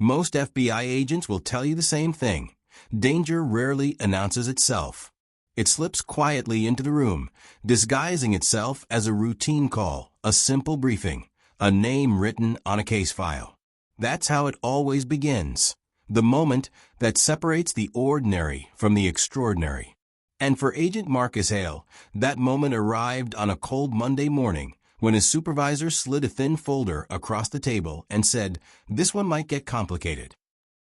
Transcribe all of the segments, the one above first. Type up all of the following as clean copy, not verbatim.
Most FBI agents will tell you the same thing. Danger rarely announces itself. It slips quietly into the room, disguising itself as a routine call, a simple briefing, a name written on a case file. That's how it always begins. The moment that separates the ordinary from the extraordinary. And for Agent Marcus Hale, that moment arrived on a cold Monday morning when his supervisor slid a thin folder across the table and said, "This one might get complicated."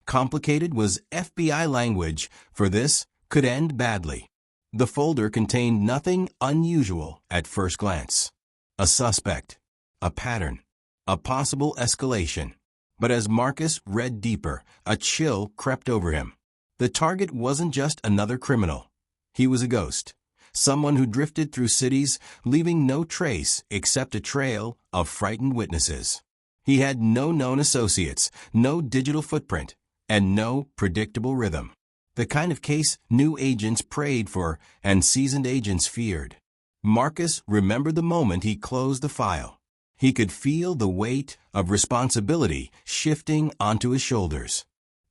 Complicated was FBI language for this could end badly. The folder contained nothing unusual at first glance. A suspect, a pattern, a possible escalation. But as Marcus read deeper, a chill crept over him. The target wasn't just another criminal. He was a ghost. Someone who drifted through cities, leaving no trace except a trail of frightened witnesses. He had no known associates, no digital footprint, and no predictable rhythm. The kind of case new agents prayed for and seasoned agents feared. Marcus remembered the moment he closed the file. He could feel the weight of responsibility shifting onto his shoulders.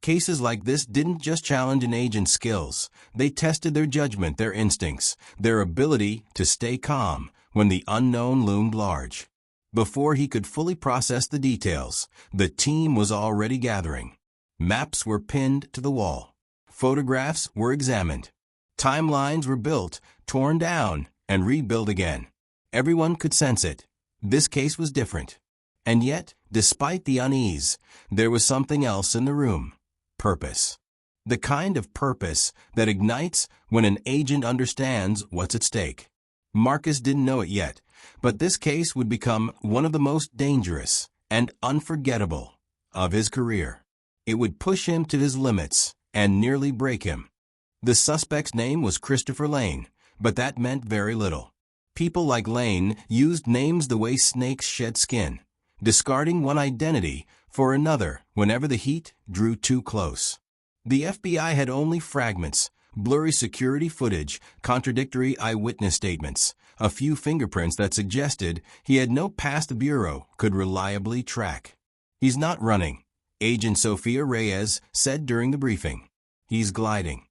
Cases like this didn't just challenge an agent's skills. They tested their judgment, their instincts, their ability to stay calm when the unknown loomed large. Before he could fully process the details, the team was already gathering. Maps were pinned to the wall. Photographs were examined. Timelines were built, torn down, and rebuilt again. Everyone could sense it. This case was different. And yet, despite the unease, there was something else in the room. Purpose. The kind of purpose that ignites when an agent understands what's at stake. Marcus didn't know it yet, but this case would become one of the most dangerous and unforgettable of his career. It would push him to his limits and nearly break him. The suspect's name was Christopher Lane, but that meant very little. People like Lane used names the way snakes shed skin, discarding one identity for another whenever the heat drew too close. The FBI had only fragments, blurry security footage, contradictory eyewitness statements, a few fingerprints that suggested he had no past the Bureau could reliably track. "He's not running," Agent Sophia Reyes said during the briefing. "He's gliding."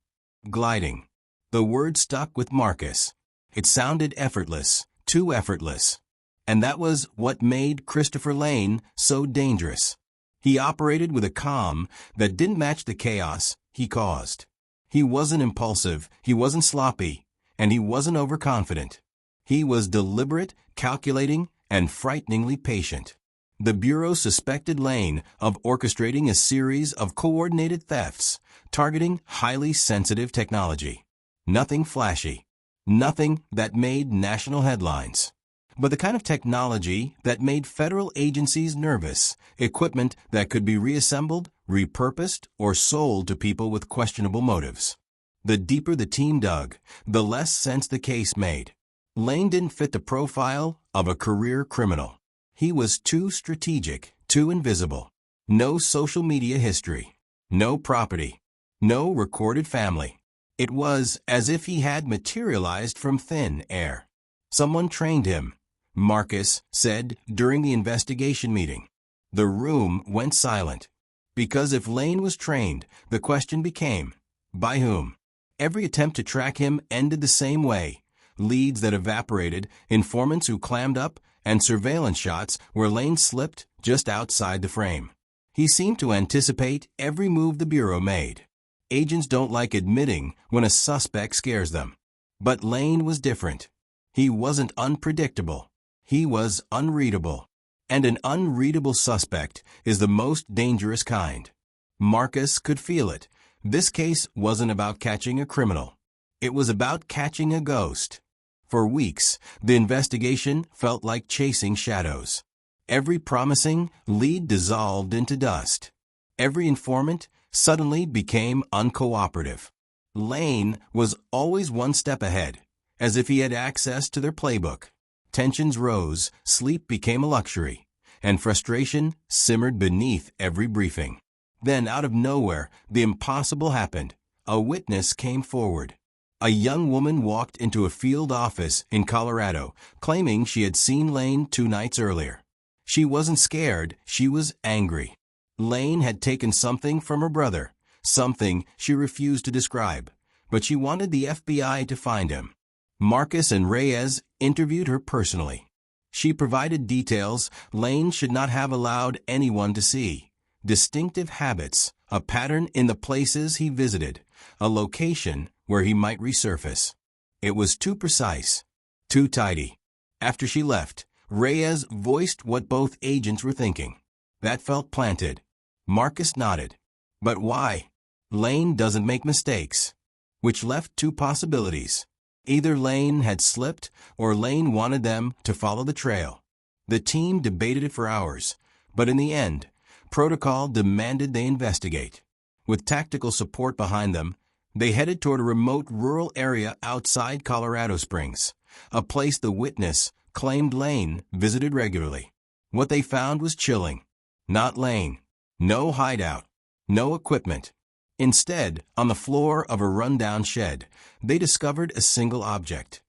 Gliding. The word stuck with Marcus. It sounded effortless, too effortless. And that was what made Christopher Lane so dangerous. He operated with a calm that didn't match the chaos he caused. He wasn't impulsive, he wasn't sloppy, and he wasn't overconfident. He was deliberate, calculating, and frighteningly patient. The Bureau suspected Lane of orchestrating a series of coordinated thefts, targeting highly sensitive technology. Nothing flashy. Nothing that made national headlines. But the kind of technology that made federal agencies nervous, equipment that could be reassembled, repurposed, or sold to people with questionable motives. The deeper the team dug, the less sense the case made. Lane didn't fit the profile of a career criminal. He was too strategic, too invisible. No social media history. No property. No recorded family. It was as if he had materialized from thin air. Someone trained him, Marcus said during the investigation meeting. The room went silent. Because if Lane was trained, the question became, by whom? Every attempt to track him ended the same way. Leads that evaporated, informants who clammed up, and surveillance shots where Lane slipped just outside the frame. He seemed to anticipate every move the Bureau made. Agents don't like admitting when a suspect scares them. But Lane was different. He wasn't unpredictable. He was unreadable. And an unreadable suspect is the most dangerous kind. Marcus could feel it. This case wasn't about catching a criminal. It was about catching a ghost. For weeks, the investigation felt like chasing shadows. Every promising lead dissolved into dust. Every informant suddenly became uncooperative. Lane was always one step ahead, as if he had access to their playbook. Tensions rose, sleep became a luxury, and frustration simmered beneath every briefing. Then, out of nowhere, the impossible happened. A witness came forward. A young woman walked into a field office in Colorado, claiming she had seen Lane 2 nights earlier. She wasn't scared, she was angry. Lane had taken something from her brother, something she refused to describe, but she wanted the FBI to find him. Marcus and Reyes interviewed her personally. She provided details Lane should not have allowed anyone to see. Distinctive habits, a pattern in the places he visited, a location where he might resurface. It was too precise, too tidy. After she left, Reyes voiced what both agents were thinking. That felt planted. Marcus nodded. But why? Lane doesn't make mistakes. Which left two possibilities. Either Lane had slipped or Lane wanted them to follow the trail. The team debated it for hours, but in the end, protocol demanded they investigate. With tactical support behind them, they headed toward a remote rural area outside Colorado Springs, a place the witness claimed Lane visited regularly. What they found was chilling. Not Lane. No hideout. No equipment. Instead, on the floor of a rundown shed, they discovered a single object.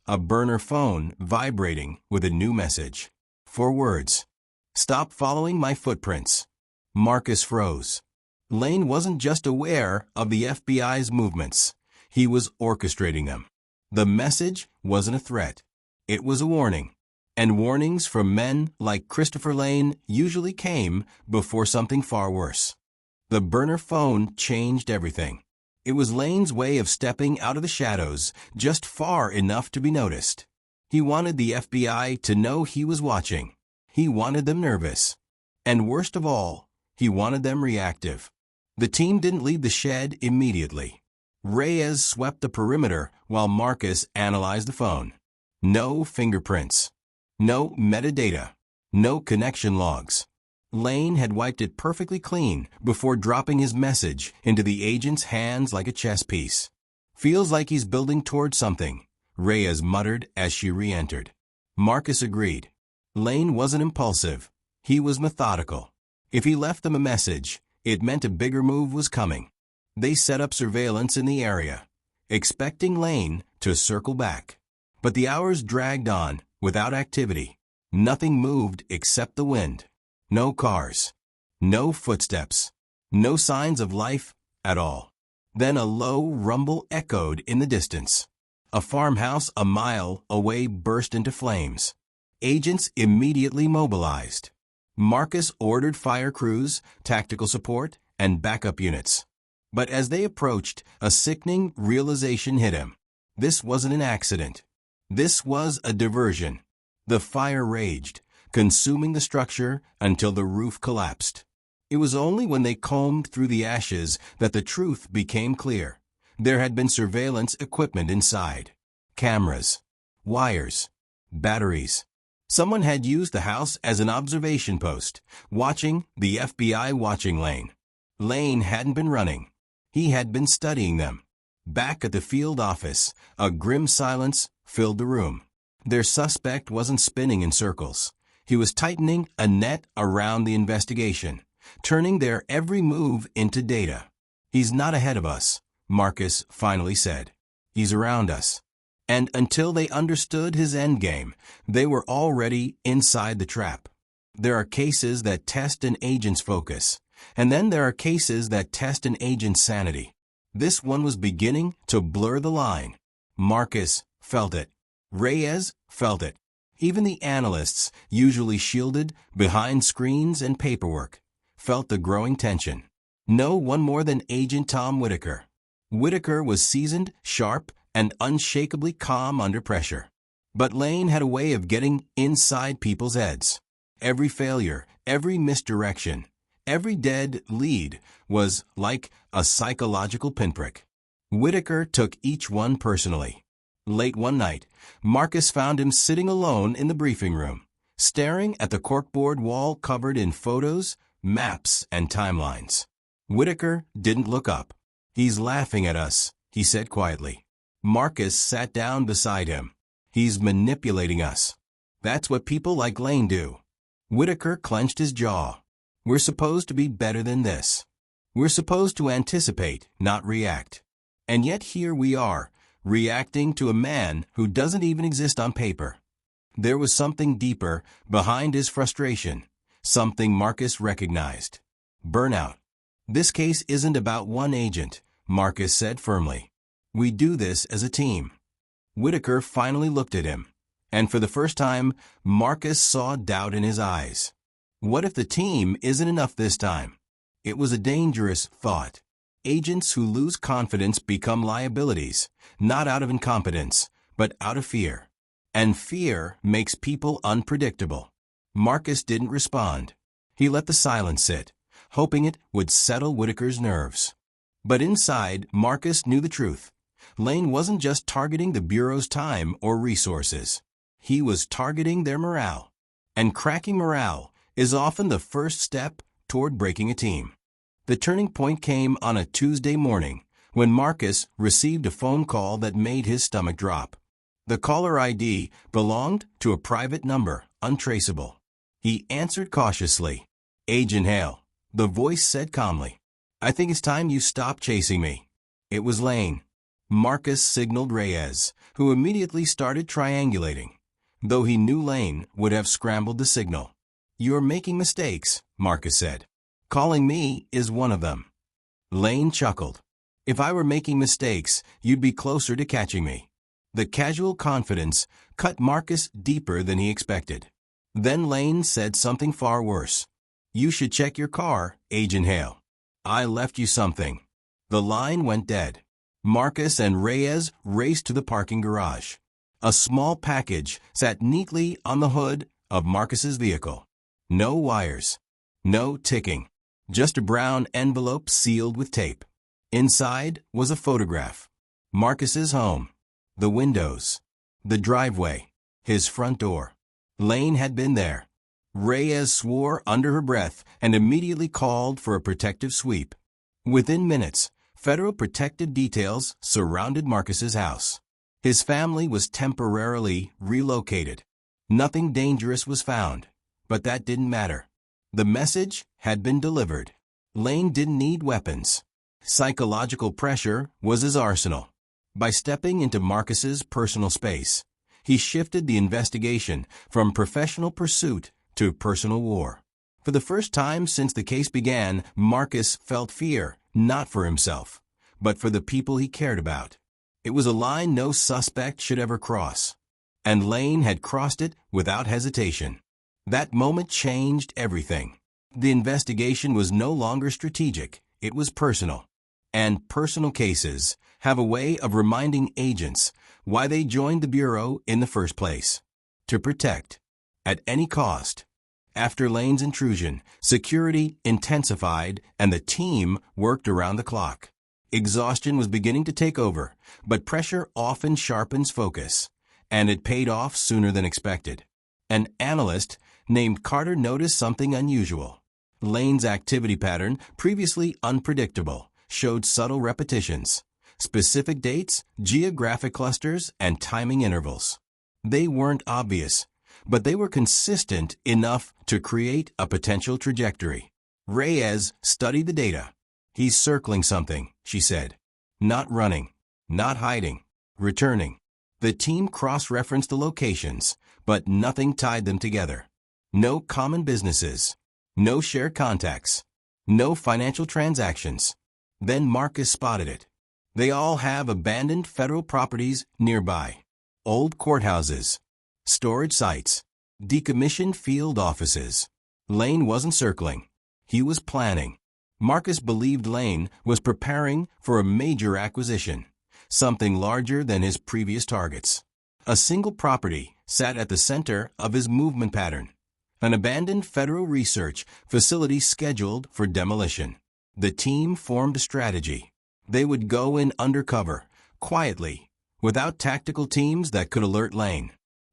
A burner phone vibrating with a new message. 4 words. Stop following my footprints. Marcus froze. Lane wasn't just aware of the FBI's movements. He was orchestrating them. The message wasn't a threat. It was a warning. And warnings from men like Christopher Lane usually came before something far worse. The burner phone changed everything. It was Lane's way of stepping out of the shadows just far enough to be noticed. He wanted the FBI to know he was watching. He wanted them nervous. And worst of all, he wanted them reactive. The team didn't leave the shed immediately. Reyes swept the perimeter while Marcus analyzed the phone. No fingerprints. No metadata. No connection logs. Lane had wiped it perfectly clean before dropping his message into the agent's hands like a chess piece. Feels like he's building towards something, Reyes muttered as she re-entered. Marcus agreed. Lane wasn't impulsive. He was methodical. If he left them a message, it meant a bigger move was coming. They set up surveillance in the area, expecting Lane to circle back. But the hours dragged on without activity. Nothing moved except the wind. No cars. No footsteps. No signs of life at all. Then a low rumble echoed in the distance. A farmhouse a mile away burst into flames. Agents immediately mobilized. Marcus ordered fire crews, tactical support, and backup units. But as they approached, a sickening realization hit him. This wasn't an accident. This was a diversion. The fire raged, consuming the structure until the roof collapsed. It was only when they combed through the ashes that the truth became clear. There had been surveillance equipment inside. Cameras, wires, batteries. Someone had used the house as an observation post, watching the FBI watching Lane. Lane hadn't been running. He had been studying them. Back at the field office, a grim silence filled the room. Their suspect wasn't spinning in circles. He was tightening a net around the investigation, turning their every move into data. He's not ahead of us, Marcus finally said. He's around us. And until they understood his endgame, they were already inside the trap. There are cases that test an agent's focus, and then there are cases that test an agent's sanity. This one was beginning to blur the line. Marcus felt it. Reyes felt it. Even the analysts, usually shielded behind screens and paperwork, felt the growing tension. No one more than Agent Tom Whitaker. Whitaker was seasoned, sharp, and unshakably calm under pressure. But Lane had a way of getting inside people's heads. Every failure, every misdirection, every dead lead was like a psychological pinprick. Whitaker took each one personally. Late one night, Marcus found him sitting alone in the briefing room, staring at the corkboard wall covered in photos, maps, and timelines. Whitaker didn't look up. "He's laughing at us," he said quietly. Marcus sat down beside him. "He's manipulating us. That's what people like Lane do." Whitaker clenched his jaw. "We're supposed to be better than this. We're supposed to anticipate, not react. And yet here we are, reacting to a man who doesn't even exist on paper." There was something deeper behind his frustration, something Marcus recognized. Burnout. This case isn't about one agent, Marcus said firmly. We do this as a team. Whitaker finally looked at him, and for the first time, Marcus saw doubt in his eyes. What if the team isn't enough this time? It was a dangerous thought. Agents who lose confidence become liabilities, not out of incompetence, but out of fear. And fear makes people unpredictable. Marcus didn't respond. He let the silence sit, hoping it would settle Whitaker's nerves. But inside, Marcus knew the truth. Lane wasn't just targeting the Bureau's time or resources. He was targeting their morale. And cracking morale is often the first step toward breaking a team. The turning point came on a Tuesday morning when Marcus received a phone call that made his stomach drop. The caller ID belonged to a private number, untraceable. He answered cautiously. "Agent Hale," the voice said calmly. "I think it's time you stop chasing me." It was Lane. Marcus signaled Reyes, who immediately started triangulating, though he knew Lane would have scrambled the signal. "You're making mistakes," Marcus said. "Calling me is one of them." Lane chuckled. "If I were making mistakes, you'd be closer to catching me." The casual confidence cut Marcus deeper than he expected. Then Lane said something far worse. "You should check your car, Agent Hale. I left you something." The line went dead. Marcus and Reyes raced to the parking garage. A small package sat neatly on the hood of Marcus's vehicle. No wires. No ticking. Just a brown envelope sealed with tape. Inside was a photograph. Marcus's home. The windows. The driveway. His front door. Lane had been there. Reyes swore under her breath and immediately called for a protective sweep. Within minutes, federal protective details surrounded Marcus's house. His family was temporarily relocated. Nothing dangerous was found, but that didn't matter. The message had been delivered. Lane didn't need weapons. Psychological pressure was his arsenal. By stepping into Marcus's personal space, he shifted the investigation from professional pursuit to personal war. For the first time since the case began, Marcus felt fear, not for himself, but for the people he cared about. It was a line no suspect should ever cross, and Lane had crossed it without hesitation. That moment changed everything. The investigation was no longer strategic, it was personal. And personal cases have a way of reminding agents why they joined the Bureau in the first place. To protect. At any cost. After Lane's intrusion, security intensified and the team worked around the clock. Exhaustion was beginning to take over, but pressure often sharpens focus, and it paid off sooner than expected. An analyst named Carter noticed something unusual. Lane's activity pattern, previously unpredictable, showed subtle repetitions, specific dates, geographic clusters, and timing intervals. They weren't obvious, but they were consistent enough to create a potential trajectory. Reyes studied the data. "He's circling something," she said. "Not running, not hiding, returning." The team cross-referenced the locations, but nothing tied them together. No common businesses, no shared contacts, no financial transactions. Then Marcus spotted it. They all have abandoned federal properties nearby. Old courthouses, storage sites, decommissioned field offices. Lane wasn't circling. He was planning. Marcus believed Lane was preparing for a major acquisition, something larger than his previous targets. A single property sat at the center of his movement pattern, an abandoned federal research facility scheduled for demolition. The team formed a strategy. They would go in undercover, quietly, without tactical teams that could alert Lane.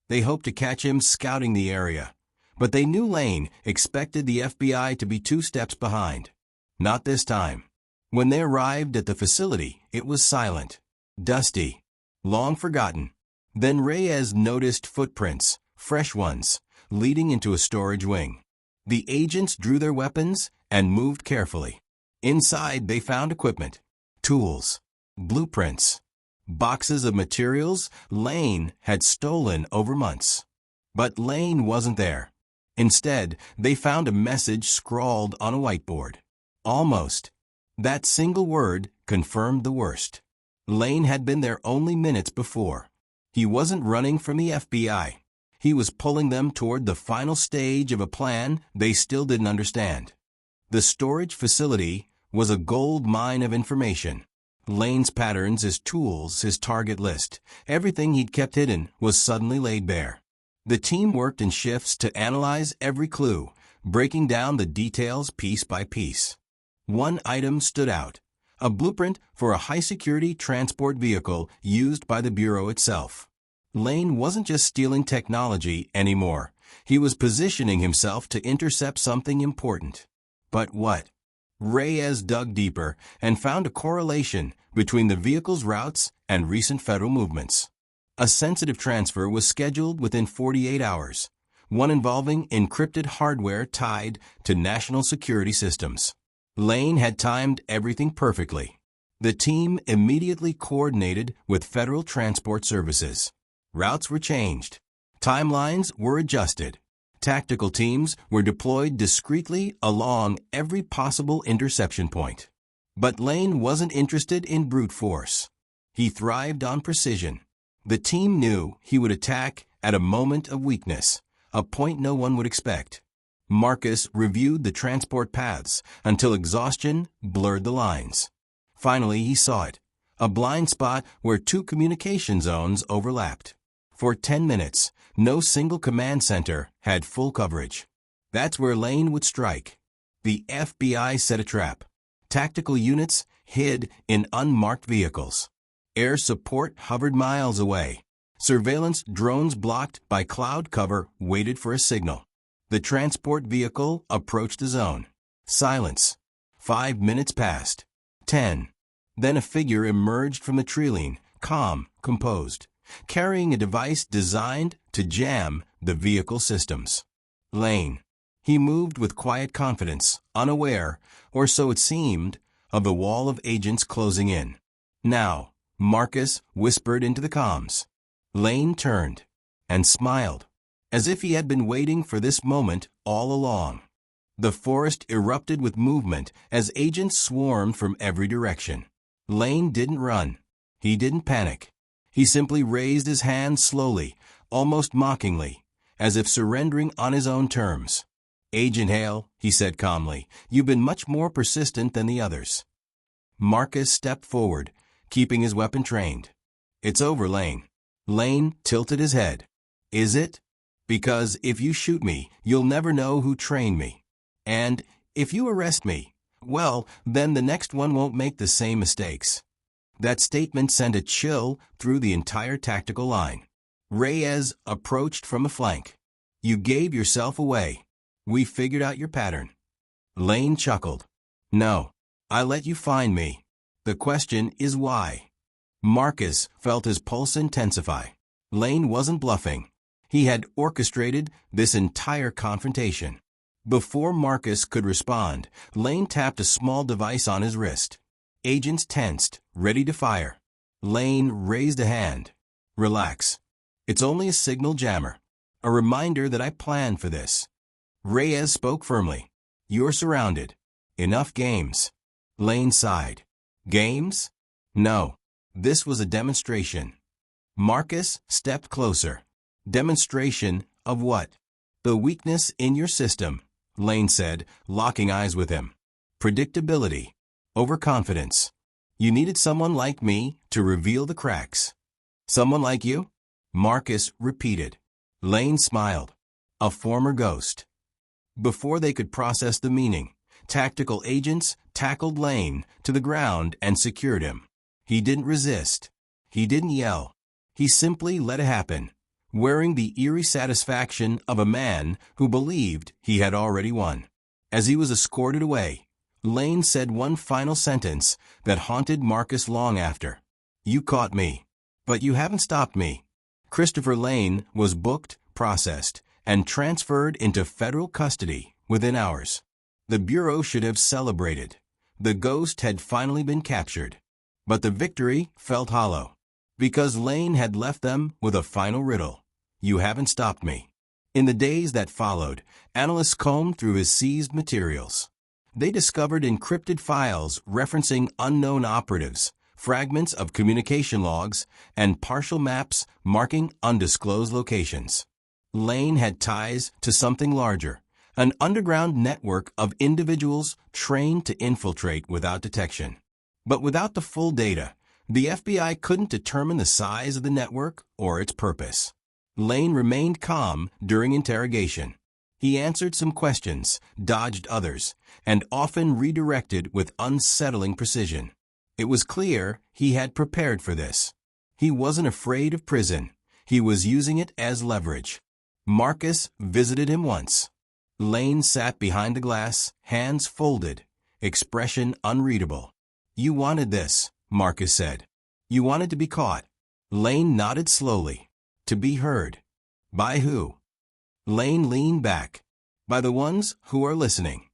They hoped to catch him scouting the area, but they knew Lane expected the FBI to be 2 steps behind. Not this time. When they arrived at the facility, it was silent, dusty, long forgotten. Then Reyes noticed footprints, fresh ones, leading into a storage wing. The agents drew their weapons and moved carefully. Inside, they found equipment, tools, blueprints, boxes of materials Lane had stolen over months. But Lane wasn't there. Instead, they found a message scrawled on a whiteboard. Almost. That single word confirmed the worst. Lane had been there only minutes before. He wasn't running from the FBI. He was pulling them toward the final stage of a plan they still didn't understand. The storage facility was a gold mine of information. Lane's patterns, his tools, his target list, everything he'd kept hidden was suddenly laid bare. The team worked in shifts to analyze every clue, breaking down the details piece by piece. One item stood out: a blueprint for a high-security transport vehicle used by the Bureau itself. Lane wasn't just stealing technology anymore. He was positioning himself to intercept something important. But what? Reyes dug deeper and found a correlation between the vehicle's routes and recent federal movements. A sensitive transfer was scheduled within 48 hours, one involving encrypted hardware tied to national security systems. Lane had timed everything perfectly. The team immediately coordinated with Federal Transport Services. Routes were changed. Timelines were adjusted. Tactical teams were deployed discreetly along every possible interception point. But Lane wasn't interested in brute force. He thrived on precision. The team knew he would attack at a moment of weakness, a point no one would expect. Marcus reviewed the transport paths until exhaustion blurred the lines. Finally, he saw it, a blind spot where two communication zones overlapped. For 10 minutes, no single command center had full coverage. That's where Lane would strike. The FBI set a trap. Tactical units hid in unmarked vehicles. Air support hovered miles away. Surveillance drones blocked by cloud cover waited for a signal. The transport vehicle approached the zone. Silence. 5 minutes passed. 10. Then a figure emerged from the tree line, calm, composed, carrying a device designed to jam the vehicle systems. Lane. He moved with quiet confidence, unaware, or so it seemed, of the wall of agents closing in. Now, Marcus whispered into the comms. Lane turned and smiled, as if he had been waiting for this moment all along. The forest erupted with movement as agents swarmed from every direction. Lane didn't run. He didn't panic. He simply raised his hand slowly, almost mockingly, as if surrendering on his own terms. "Agent Hale," he said calmly, "you've been much more persistent than the others." Marcus stepped forward, keeping his weapon trained. "It's over, Lane." Lane tilted his head. "Is it? Because if you shoot me, you'll never know who trained me. And if you arrest me, well, then the next one won't make the same mistakes." That statement sent a chill through the entire tactical line. Reyes approached from a flank. "You gave yourself away. We figured out your pattern." Lane chuckled. "No, I let you find me. The question is why." Marcus felt his pulse intensify. Lane wasn't bluffing. He had orchestrated this entire confrontation. Before Marcus could respond, Lane tapped a small device on his wrist. Agents tensed, ready to fire. Lane raised a hand. "Relax. It's only a signal jammer. A reminder that I planned for this." Reyes spoke firmly. "You're surrounded. Enough games." Lane sighed. "Games? No. This was a demonstration." Marcus stepped closer. "Demonstration of what?" "The weakness in your system," Lane said, locking eyes with him. "Predictability. Overconfidence. You needed someone like me to reveal the cracks." "Someone like you?" Marcus repeated. Lane smiled. "A former ghost." Before they could process the meaning, tactical agents tackled Lane to the ground and secured him. He didn't resist. He didn't yell. He simply let it happen, wearing the eerie satisfaction of a man who believed he had already won. As he was escorted away, Lane said one final sentence that haunted Marcus long after. "You caught me, but you haven't stopped me." Christopher Lane was booked, processed, and transferred into federal custody within hours. The Bureau should have celebrated. The ghost had finally been captured. But the victory felt hollow, because Lane had left them with a final riddle. "You haven't stopped me." In the days that followed, analysts combed through his seized materials. They discovered encrypted files referencing unknown operatives, fragments of communication logs, and partial maps marking undisclosed locations. Lane had ties to something larger, an underground network of individuals trained to infiltrate without detection. But without the full data, the FBI couldn't determine the size of the network or its purpose. Lane remained calm during interrogation. He answered some questions, dodged others, and often redirected with unsettling precision. It was clear he had prepared for this. He wasn't afraid of prison. He was using it as leverage. Marcus visited him once. Lane sat behind the glass, hands folded, expression unreadable. "You wanted this," Marcus said. "You wanted to be caught." Lane nodded slowly. "To be heard." "By who?" Lane leaned back. "By the ones who are listening."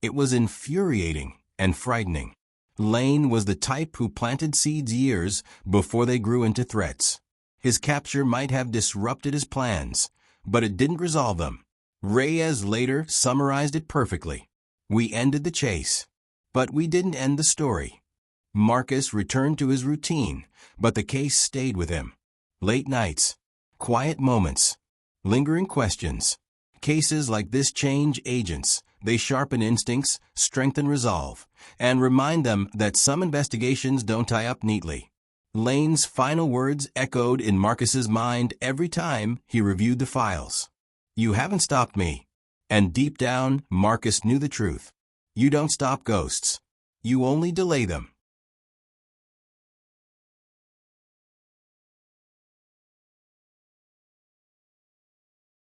It was infuriating and frightening. Lane was the type who planted seeds years before they grew into threats. His capture might have disrupted his plans, but it didn't resolve them. Reyes later summarized it perfectly. "We ended the chase, but we didn't end the story." Marcus returned to his routine, but the case stayed with him. Late nights, quiet moments, lingering questions. Cases like this change agents. They sharpen instincts, strengthen resolve, and remind them that some investigations don't tie up neatly. Lane's final words echoed in Marcus's mind every time he reviewed the files. "You haven't stopped me." And deep down, Marcus knew the truth. You don't stop ghosts. You only delay them.